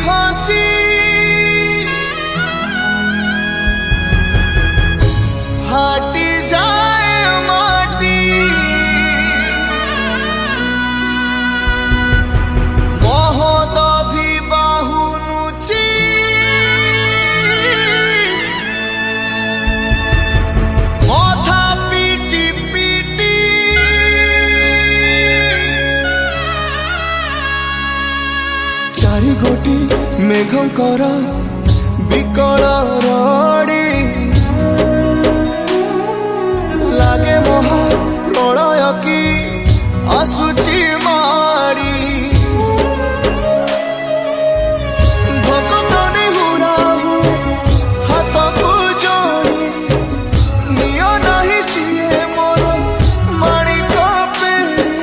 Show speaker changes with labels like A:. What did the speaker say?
A: ଖସି फाटी जाए माटी महोदधि बाहु नुची मथा पीटी पीटी चारि गोटी मेघंकर विकल